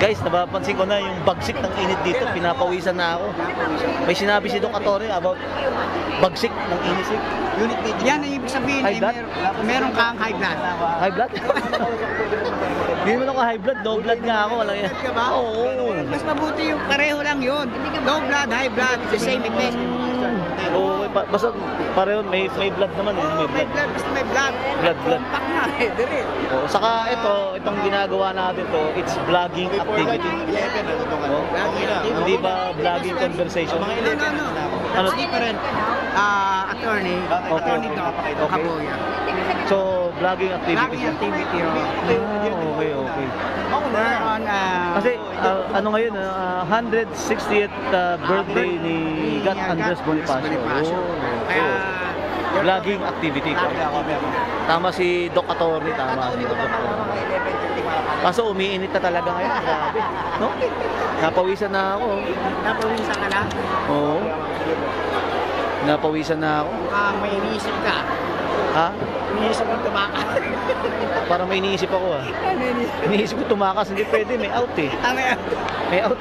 Guys, napapansin ko na yung bagsik ng init dito. Pinapawisan na ako. May sinabi si Doc Atty about bagsik ng init. Unit meeting. Yan ang ibig sabihin, High blood? meron kang high blood. High blood? Hindi mo ako high blood, low blood nga ako. Walang yan. Ka ba? Oo. Mas mabuti yung pareho lang yun. Low blood, high blood, the same effect. Oo, basta pareho, may blood naman eh. May May blood. blood, basta may blood. Blood. Compact na eh, dire. Oo. Saka itong ginagawa natin to, it's vlogging activity. Oh. Hindi ba vlogging conversation? No. Ano? It's different. Attorney Doc Kaboya. So, vlogging activity Vlogging siya. activity, oh. Okay. We're on, Kasi ano ngayon, 160th birthday ni Gat Andres Bonifacio. Kaya, Vlogging activity. Tama si Doc Atty, tama si Doc Atty. Kaso umiinit na talaga ngayon, grabe. No? Napawisan na ako. napawisan ka na? Oo. Napawisan na ako. May iniisip ka. Ha? Iniisip mo tumakas. Parang may iniisip ako ah. Iniisip ko tumakas, hindi pwede, may out eh. May out.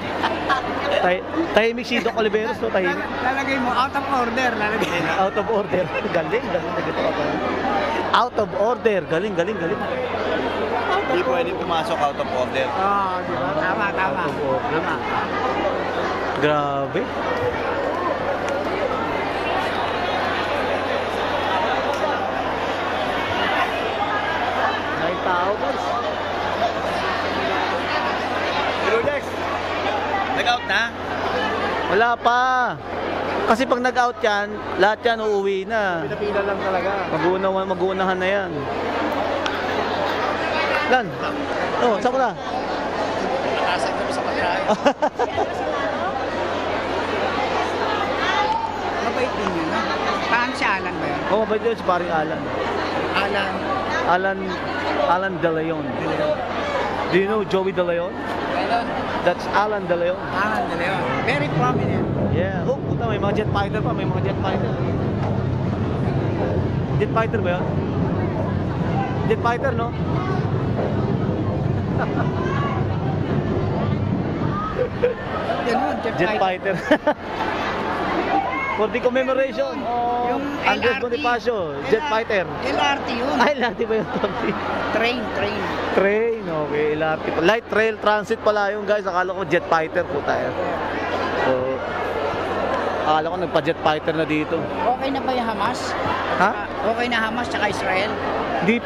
Tahimik si Doc Oliveros, no? Tahimik. Lalagay mo, out of order. Lalagay mo. Out of order. Galing. Out of order. Galing. Hindi pwede pumasok out of order. Di ba? Tama. Out of order. Tama. Grabe. May tao, guys. Hello, Dex. Nag-out na? Wala pa. Kasi pag nag-out yan, lahat yan uuwi na. Pinapila lang talaga. Mag-uunahan na yan. Lan? Oh, saan ko na? Nakasan kami sa pagkain. Mabait din yun, no? Paano si Alan ba yun? Oh, mabait yun si paring Alan. Alan De Leon. Do you know Joey De Leon? That's Alan De Leon. Alan De Leon. Very prominent. Yeah. Oh, puta, may mga jet fighter pa. May mga jet fighter. Jet fighter ba yun? Jet fighter, no? Ganun, Jet fighter. For the commemoration of Yung Andres LRT. Bonifacio, jet fighter. LRT yun. Ay, LRT ba yun? Train. Train, okay, LRT. Light rail transit pala yung guys. Akala ko jet fighter po tayo. So, akala ko nagpa-jet fighter na dito. Okay na ba yung Hamas? Ha? Okay na Hamas tsaka Israel? Hindi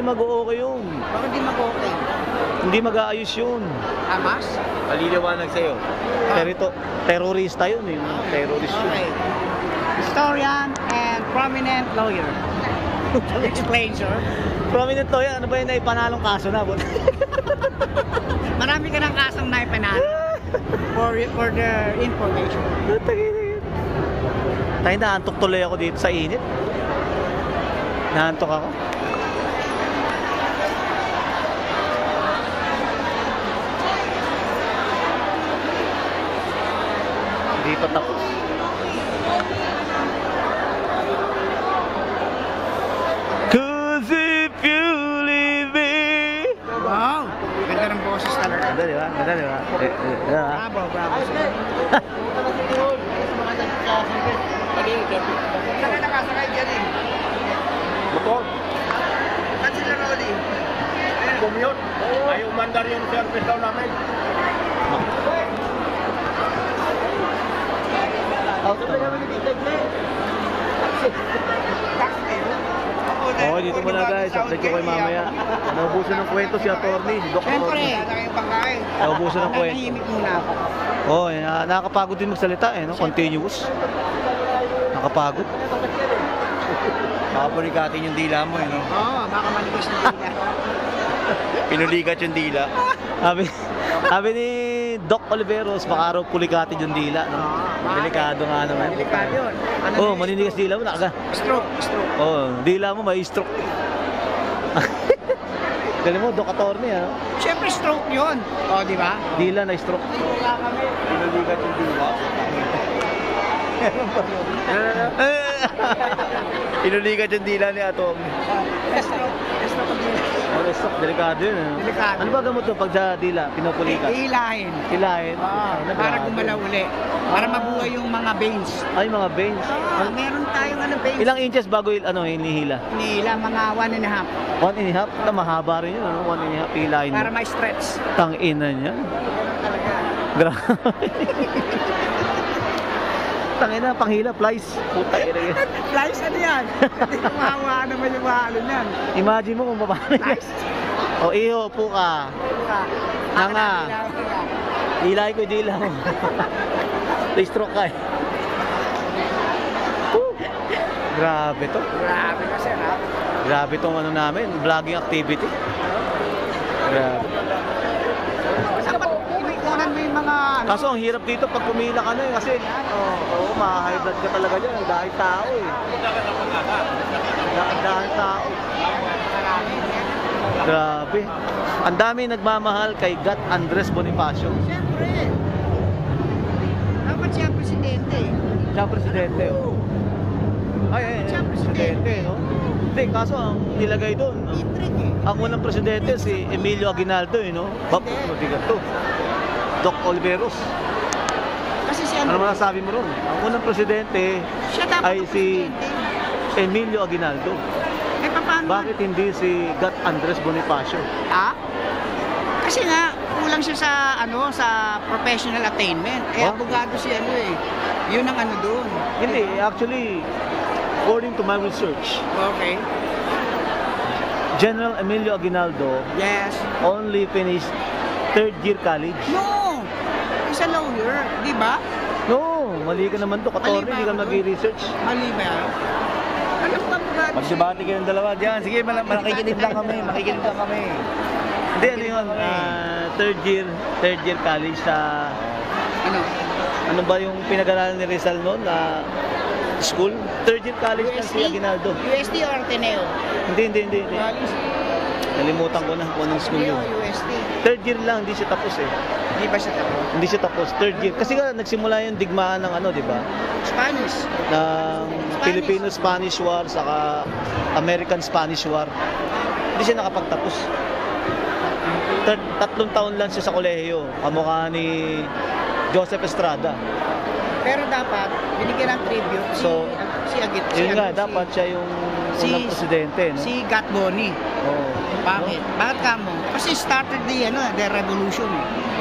mag-o-okay yun. Bakit di mag-okay? Hindi mag-aayos yun. Hamas? Paliliwanag sa'yo. Terorista yun eh. Terrorist yun. Okay. Historian and prominent lawyer. Explain, sir. Prominent lawyer, ano ba yun na ipanalong kaso na? Marami ka ng kasong naipanalo for the information. Tayo naantok tuloy ako dito sa init. Naantok ako. Hindi pa tapos. Cause if you leave me. Wow! Ganda ng boses talaga. Ganda, di ba? Bravo, sir. Saan ka nakasakay dyan eh? Motor. Saan sila Rolly? Commute. Ay, umandar yung service daw namin. Oh, dito muna guys. Update ko kay mamaya. Naubusan ng kwento si attorney, si Dr. Siyempre, Rodney. yung pagkain. Naubusan ng kwento. Nanahimik muna ako. Oh, nakakapagod din magsalita eh, no? Continuous. Nakapagod. Baka pulikatin yung dila mo, eh, no? Oo, baka manipis na sila. Pinulikat yung dila. Sabi ni Doc Oliveros, baka araw pulikatin yung dila, no? Delikado nga naman. Delikado yun. Oh, maninigas dila mo, nakaga. Stroke. Oh, dila mo may stroke. Galing mo, Doc Atty, ano? Siyempre stroke yun. O, di ba? Dila na stroke. Pinulikat yung dila. Pinulikat yung dila ni Atom. Stroke. Stroke. stroke, delikado yun. Ano? Delikado. Ano ba gamot to pag sa dila, pinupulikat? Hihilahin. Hilahin? Para gumalaw uli. Para mabuhay yung mga veins. Ay, mga veins. Meron tayong veins. Ilang inches bago hinihila? Hinihila, mga 1.5. 1.5? Na mahaba rin yun, ano? 1.5 hilahin Para mo. ma-stretch. Tang-ina niya. Talaga. Grabe. Tangina, panghila, flies. Puta ina yan. Flies, ano yan? Hindi ko mahawa naman yung mga ano yan. Imagine mo kung paano yan. Flies? O iho, upo ka. Hanga. Hilay ko yung dila mo. May stroke ka eh. Woo! Grabe to. Grabe ka, sir, ha? Grabe tong ano namin, vlogging activity. Grabe. Dapat pinikunan mo yung mga ano. Kaso ang hirap dito pag pumila ka na eh, kasi oo, ma-high blood ka talaga dyan. Ang dahil tao eh. Dahil tao. Grabe. Ang dami nagmamahal kay Gat Andres Bonifacio. Siyempre. Dapat siya presidente eh. Siya ang presidente. Oh. Ay, Siya ang presidente, no? Hindi, kaso ang nilagay doon, no? Intrigue eh. Ang unang presidente si Emilio Aguinaldo, eh, no? Bap, mabigat to. Doc Oliveros. Kasi si Ano masasabi mo ron? Ang unang presidente siya dapat ay ang si presidente. Emilio Aguinaldo. Eh, paano? Bakit hindi si Gat Andres Bonifacio? Ah? Kasi nga, kulang siya sa, ano, sa professional attainment. Eh, Oh? abogado si ano eh. Yun ang ano doon. Hindi, actually, according to my research, Okay. General Emilio Aguinaldo Yes. only finished third year college. No! He's a lawyer, di ba? No, mali ka naman to, Mali 14, ba hindi ka ako? mag-research. Mali ba yan? Ano ba abogado siya? Magsibati kayong dalawa dyan. Sige, makikinig lang kami. Makikinig lang kami. Hindi, ano yun, third year college sa, Ano? ano ba yung pinag-aralan ni Rizal noon na school? Third year college na si Aguinaldo. UST or Ateneo? Hindi. Nalimutan ko na kung anong school Ateneo, yun. UST. Third year lang, hindi siya tapos eh. Di ba siya tapos? Hindi siya tapos, third year. Kasi nga, nagsimula yung digmaan ng ano, di ba? Spanish. Ng Filipino-Spanish War, saka American-Spanish War. Hindi siya nakapagtapos. Tatlong taon lang siya sa kolehiyo. Kamukha ni Joseph Estrada. Pero dapat, binigyan ng tribute So, si Agit. Yun nga, dapat siya yung unang presidente, no? Si Gat Boni. Oo. Bakit? Bakit ka mo? Kasi started the revolution.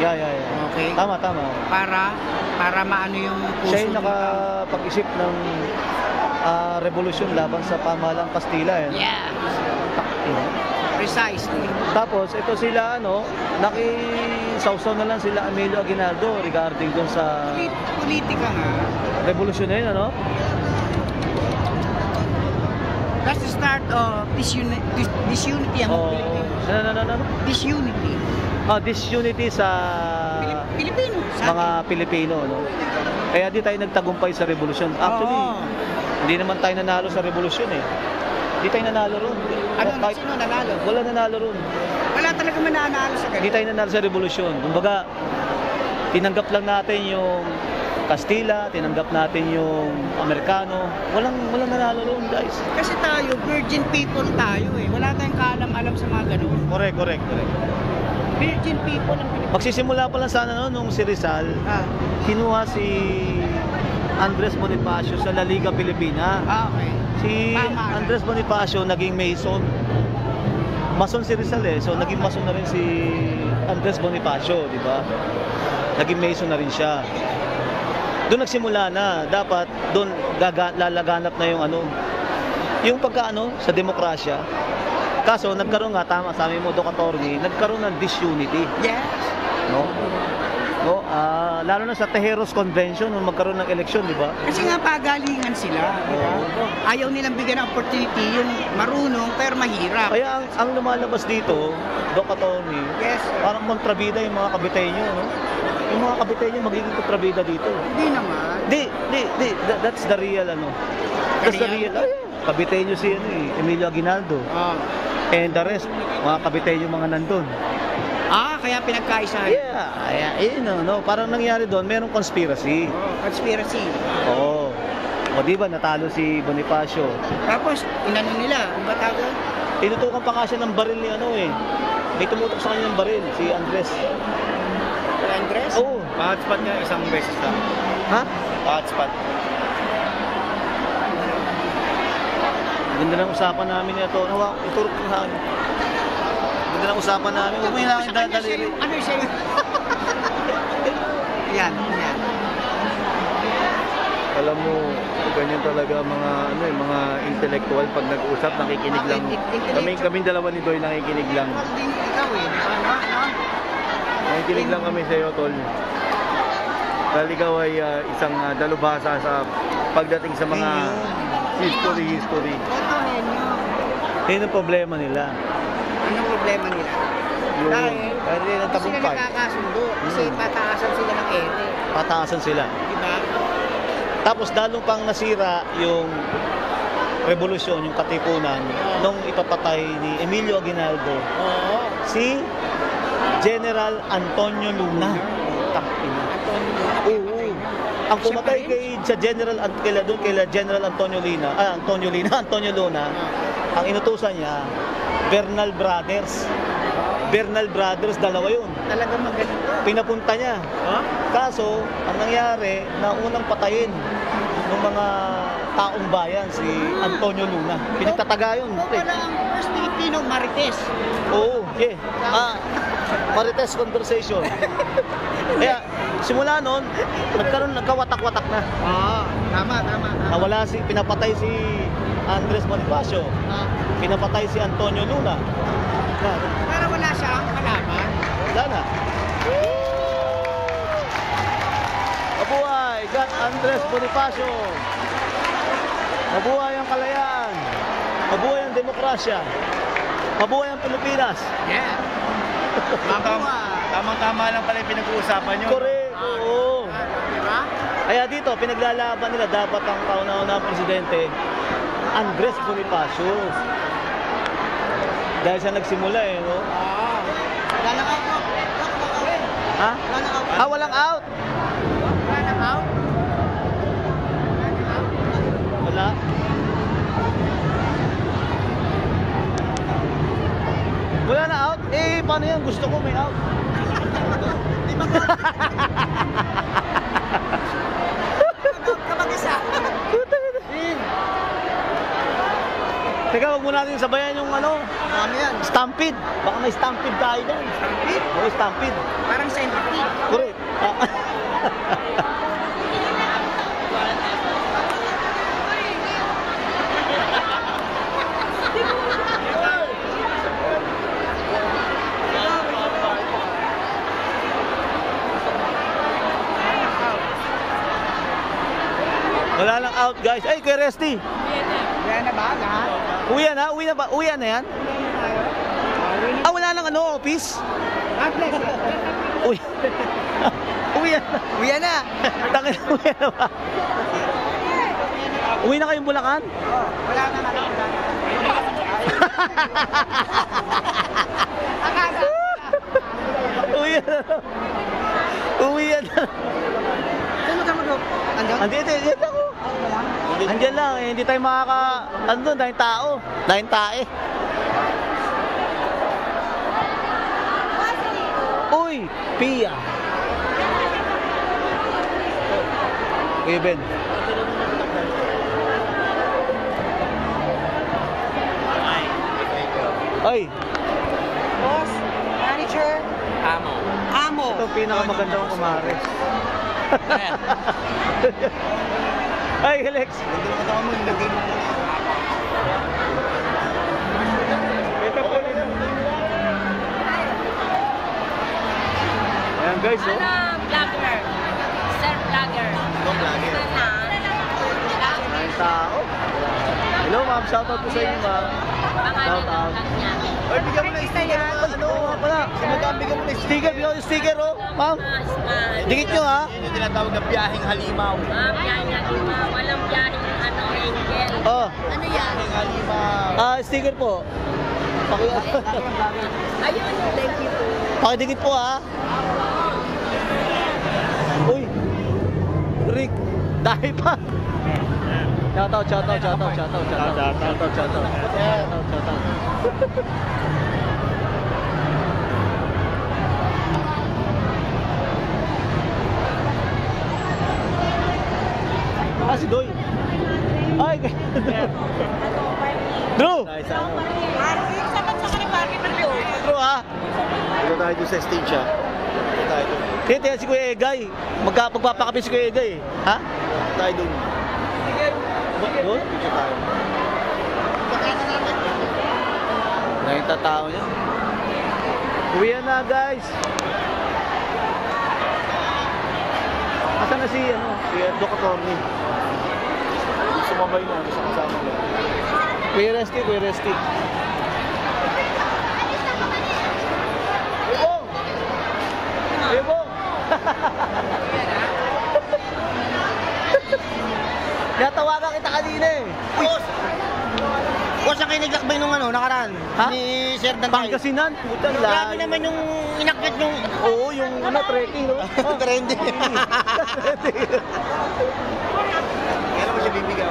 Yeah. Okay. Tama. Para maano yung puso. Siya yung nakapag-isip ng revolusyon laban sa pamahalang Kastila, eh. Yeah. Precisely. Tapos, ito sila, nakisawsaw na lang sila Emilio Aguinaldo regarding dun sa Politika nga. revolusyon na yun, ano? That's the start of disunity ang Oh, Pilipino. ano? Disunity. Disunity sa Pilipino. mga Pilipino, no? Kaya di tayo nagtagumpay sa revolusyon. Actually, Oo. hindi naman tayo nanalo sa revolusyon, eh. Hindi tayo nanalo ron. Sino nanalo? Wala nanalo ron. Wala talaga mananalo sa Hindi ganito. tayo nanalo sa revolusyon. Kumbaga, tinanggap lang natin yung Kastila, tinanggap natin yung Amerikano. Walang nanalo ron, guys. Kasi tayo, virgin people tayo eh. Wala tayong kaalam-alam sa mga ganun. Correct. Virgin people ang Pilipinas. Magsisimula pa lang sana nung si Rizal, kinuha si Andres Bonifacio sa La Liga Pilipina. Okay. Si Tama. Andres Bonifacio naging Mason. Mason si Rizal eh. So naging Mason na rin si Andres Bonifacio, di ba? Naging Mason na rin siya. Doon nagsimula na. Dapat doon lalaganap na yung yung pagkaano sa demokrasya. Kaso nagkaroon nga, tama sabi mo, Doc Attorney, nagkaroon ng disunity. Yes. No? Lalo na sa Tejeros Convention nung magkaroon ng eleksyon, di ba? Kasi nga pagalingan sila. di ba? Ayaw nilang bigyan ng opportunity yung marunong pero mahirap. Kaya ang lumalabas dito, Doc Attorney, Yes. parang kontrabida yung mga kabitenyo, no? Yung mga kabitenyo magiging kontrabida dito. Hindi naman. Di, that's the real, That's the real, kabitenyo si, Emilio Aguinaldo. And the rest, mga kabitenyo mga nandun. Kaya pinagkaisahan. Yeah, no? Parang nangyari doon, merong conspiracy. Conspiracy. Oo. O di ba natalo si Bonifacio? Tapos, inano nila, ang ba tawag? Tinutukan pa nga siya ng baril ni ano eh. May tumutok sa kanya ng baril, si Andres. Andres? Oo. Pa-hotspot niya isang beses lang. Ha? Pa-hotspot. Ganda ng usapan namin ito. Iturok mo sa akin. Ganda ng usapan namin. Huwag mo yung Sa kanya siya daliri. yung, ano siya yung... yan. Alam mo, ganyan talaga mga ano eh, mga intellectual pag nag-usap, nakikinig lang. Kaming dalawa ni Doy nakikinig lang. Well, din ikaw eh, di ba? No? Nakikinig lang kami sa iyo, Tol. Dahil ikaw ay isang dalubhasa sa pagdating sa mga history. Totohin nyo. Yun ang problema nila. Anong problema nila? Yung, Dahil, Kaya rin ang hindi sila tagumpay. nakakasundo. Kasi pataasan sila ng ere. Pataasan sila. Di ba? Tapos dalong pang nasira yung revolusyon, yung katipunan, nung ipapatay ni Emilio Aguinaldo, Oo. si General Antonio Luna. Tangina. Oo. Ang pumatay sa General General Antonio Luna, ang inutusan niya, Bernal Brothers. Bernal Brothers, dalawa yun. Talaga magaling. Pinapunta niya. Oh? Kaso, ang nangyari, na unang patayin ng mga taong bayan, si Antonio Luna. Pinagtataga yun. Ikaw pala ang first Filipino Marites. Oo, yeah. Marites conversation. Kaya, simula nun, nagkawatak-watak na. Oo. Tama. Nawala pinapatay si Andres Bonifacio. Pinapatay si Antonio Luna. Pero wala siyang kalaban. Wala na. Mabuhay, God Andres Bonifacio. Mabuhay ang kalayaan. Mabuhay ang demokrasya. Mabuhay ang Pilipinas. Yeah. Tamang-tama lang pala yung pinag-uusapan nyo. Correct. Oo. Diba? Kaya dito, pinaglalaban nila dapat ang kauna-unang presidente, Andres Bonifacio. Dahil siya nagsimula eh, no? Wala nang out. Ha? Wala nang out. Walang out. Wala nang out. Wala. Wala na out? Eh, paano yan? Gusto ko may out. Di ba kapag isa? Teka, wag mo natin sabayan yung ano, Ano yan? stampede. Baka may stampede tayo dyan. Stampede? Oo, stampede. Parang centipede. Correct. Wala lang out, guys. Ay, Kuya Resty. Wala na ba? Lahat? Uwian na? Uwi na ba? Uwian na yan? Ah, wala nang ano, office? Uwi. Uwian na. Uwi na. Tangin na, uwi na ba? Uwi na kayong Bulacan? Wala na nga. Akala. Uwi na. Uwi na. Saan ka mag-go? Andun? Andiyan ako. Andiyan lang, eh, hindi tayo andun, dahil tao. Dahil tae. Uy, Pia. Kuya Ben. Ay, Boss, manager, Amo. amo. ito ang pinakamagandang kumares. Ay, Alex. Ito po rin. Ayan guys, oh. Vlogger. Sir vlogger. Maraming tao. Hello ma'am, shoutout po sa inyo ma'am. Shoutout. Ay, bigyan mo na yung sticker. Ano pala? Bigyan mo na yung sticker. Bigyan mo yung sticker, oh. Ma'am, dikit nyo ha. Yun yung tinatawag na biyaheng halimaw. Biyahe na lima. Walang biyahe yung ano, angel. Oh, Ano yan? Biyaheng halimaw. sticker po. Ayun, thank you po. Pakidikit po ha. Uy, Rick, dahil pa. Shoutout. Ah, si Doy. Ay, Drew! Drew, ha? Dito tayo doon sa stage ah. Dito tayo doon. Kaya si Kuya Egay. Magpapakapi si Kuya Egay, ha? Tayo doon. Doon? Dito tayo. Nakita tao niya. Uwi na, guys. Asan na si, si Doc Attorney? Sumabay na, sa kasama niya. Kuya Resty, Kuya Resty. Ebong! Ebong! Natawagan kita kanina eh. Boss, ang kiniglakbay nung nakaraan. Ha? Ni Sir Dantay. Pangasinan. Putang Grabe layo. naman yung inakyat yung... Oo, yung trekking, no? Trendy. Kailan mo siya bibigyan?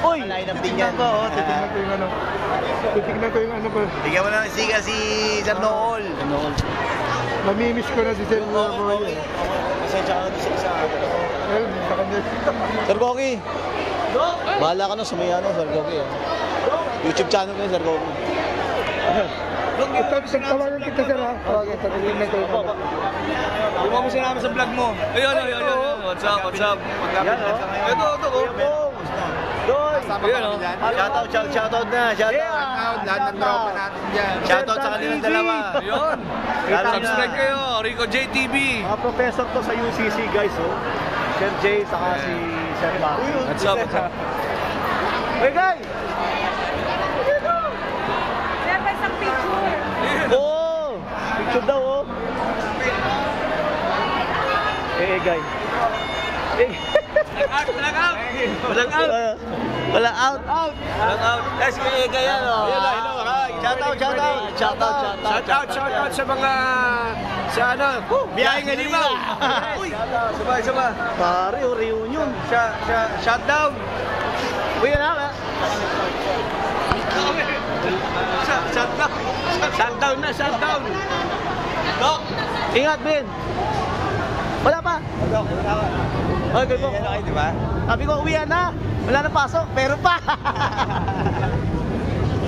Uy! Nakalain ng binyan. Titignan ko yung ano. Titignan ko yung ano ko. Bigyan mo na ng siga si Sir Nool. Namimiss ko na si Sir Boy. Pasensya ka na sa isa. Well, sa kanya. Sir Goki. Bahala ka na sa may Sir Goki. YouTube channel ko yun, Sir Goki. Tawagan kita sir ha. Tawagan kita. Titignan ko yung ano. Buka mo sinama sa vlog mo. Ayun. What's up? Yan, oh. Ito. Doy! Ayun, oh. Shoutout na. Shoutout. Lahat ng tropa natin dyan. Shoutout sa kanilang dalawa. Ayun. Lalo na. Subscribe kayo, Rico JTV. Mga professor to sa UCC, guys, oh. Sir Jay, saka si Sir Mark. What's up? Hey, guys! Oh! Picture daw, oh. Guys. Walang out. Wala out. Guys, kaya yan, oh. Shoutout. Shoutout sa mga biyaheng halimaw. Uy, sabay. Pare, oh, reunion. Shutdown. Uy, yan ha. Shutdown. Dok! Ingat, Ben. Wala pa. Okay po. Di ba? Sabi ko, uwian na. Wala na pasok, pero pa.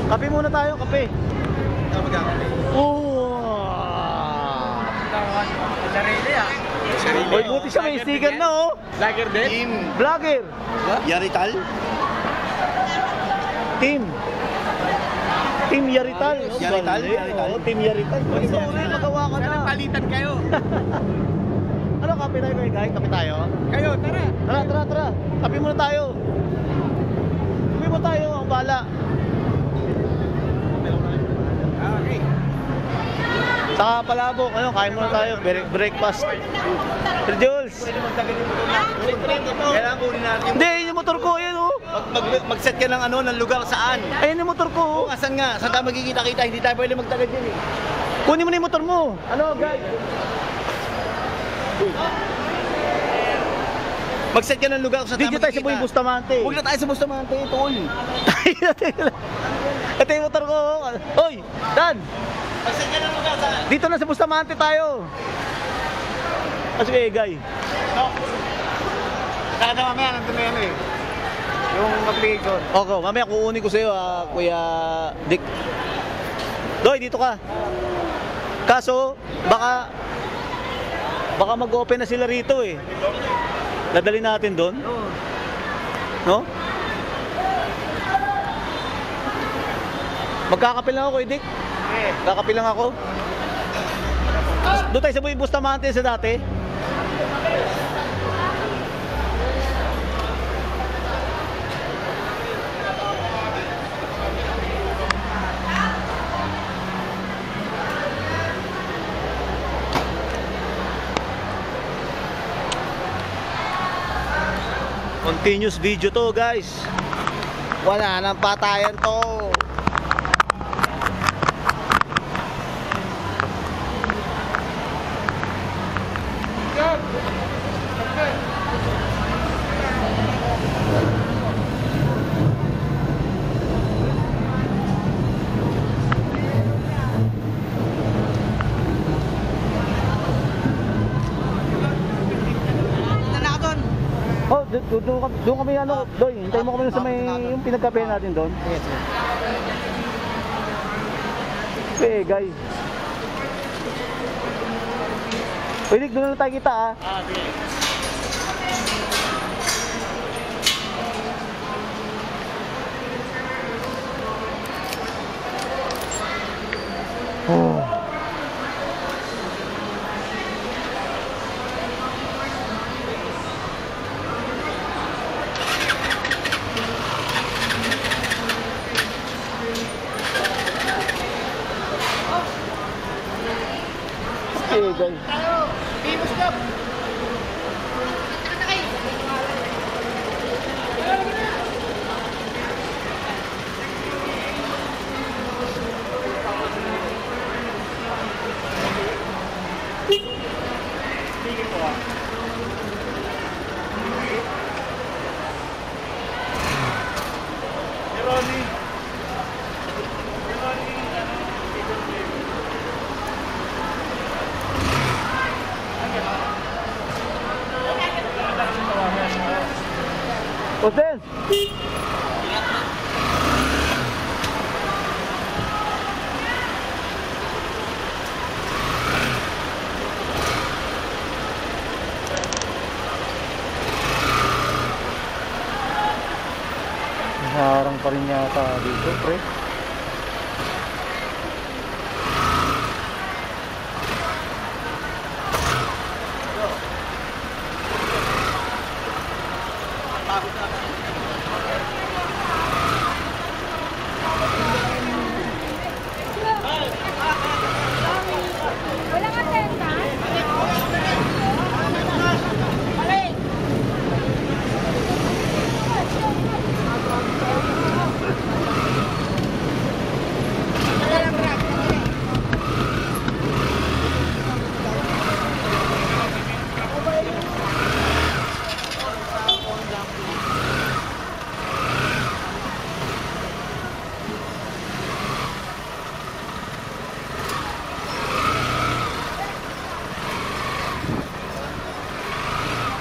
Kape muna tayo, kape. Uy, buti siya may sticker na, oh. Lager din. Vlogger. Yarital? Team Yarital. Yarital? Oo, Team Yarital. Ito, ulit, magawa ka na. Palitan kayo. Ano, kape tayo, guys? Kape tayo? Kayo, tara. Tara. Kape muna tayo. Kape mo tayo, ang bala. Okay. Saka palabok, kain muna tayo. Breakfast. Sir Jules. Kailangan kunin natin. Hindi, yun yung motor ko, yan, oh. Mag-set ka ng lugar saan. Ayun yung motor ko, oh. Asan nga? Saan tayo magkikita-kita? Hindi tayo pwede magtagad yan eh. Kunin mo na yung motor mo. Ano, guys? Mag-set ka ng lugar kung saan Dito tayo sa Buhay Bustamante. Huwag na tayo sa Bustamante, tol. Ito yung motor ko. Hoy, Dan! Mag-set ka ng lugar saan? Dito na sa Bustamante tayo. Kasi kay Egay. Saka na mamaya, nandun na yan eh. Yung application. Okay, mamaya kukunin ko sa'yo, Kuya Dick. Doy, dito ka. Kaso, baka mag-open na sila rito eh. Dadali natin doon. No? Magkakape lang ako, Kuya Dick. Kakape lang ako. Doon tayo sa Buhay Bustamante sa dati. Continuous video to, guys. Wala nang patayan to. doon kami ano, doon. Hintayin mo kami doon sa may yung pinagkape natin doon. Yes, sir. Pegay. Pwede doon na lang tayo kita ah. Oh. Pegay. Oden! Harang pa rin yata dito, pre. Walang attendance?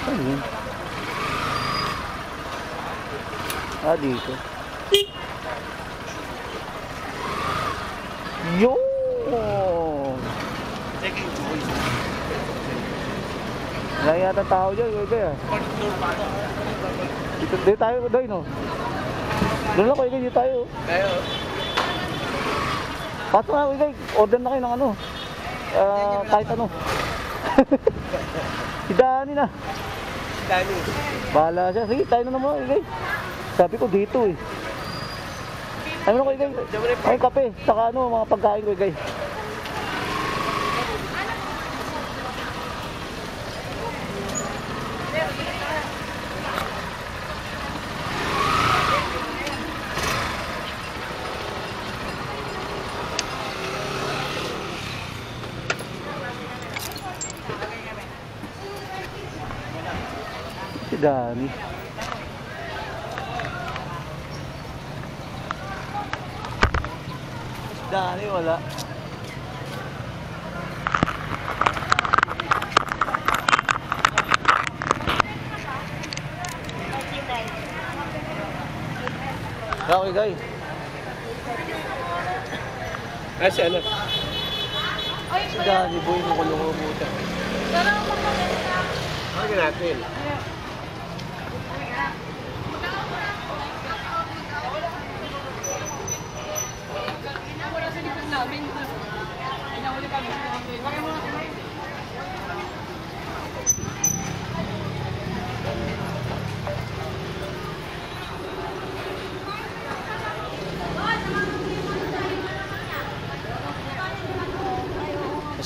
Ano yun? Ah, dito. Yo! Wala yata tao dyan, kaya. Dito tayo, doy, no? Doon lang, kaya dito tayo. Pato na, kaya. Order na kayo ng ano. Kahit ano. Si Dani na. Dani. Bahala siya. Sige, tayo na naman, kaya. Sabi ko dito eh. Ano ko, kaya? Ay, kape. Saka ano, mga pagkain ko, kaya. Si Dani. Si Dani wala. Okay guys. Si ano? Si Dani boy mo kulong mo buta. Ano natin?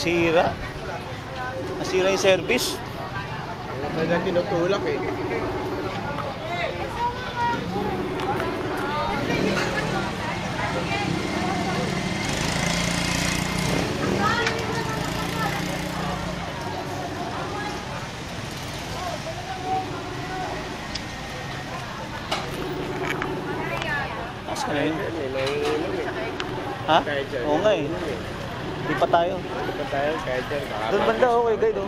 Nasira. Nasira yung service. Ano na tinutulak eh. Taas ka na yun. Naiinom eh. Ha? Kahit dyan. Oo nga eh. Di pa tayo. Ito tayo, kahit dyan. Doon banda okay guys.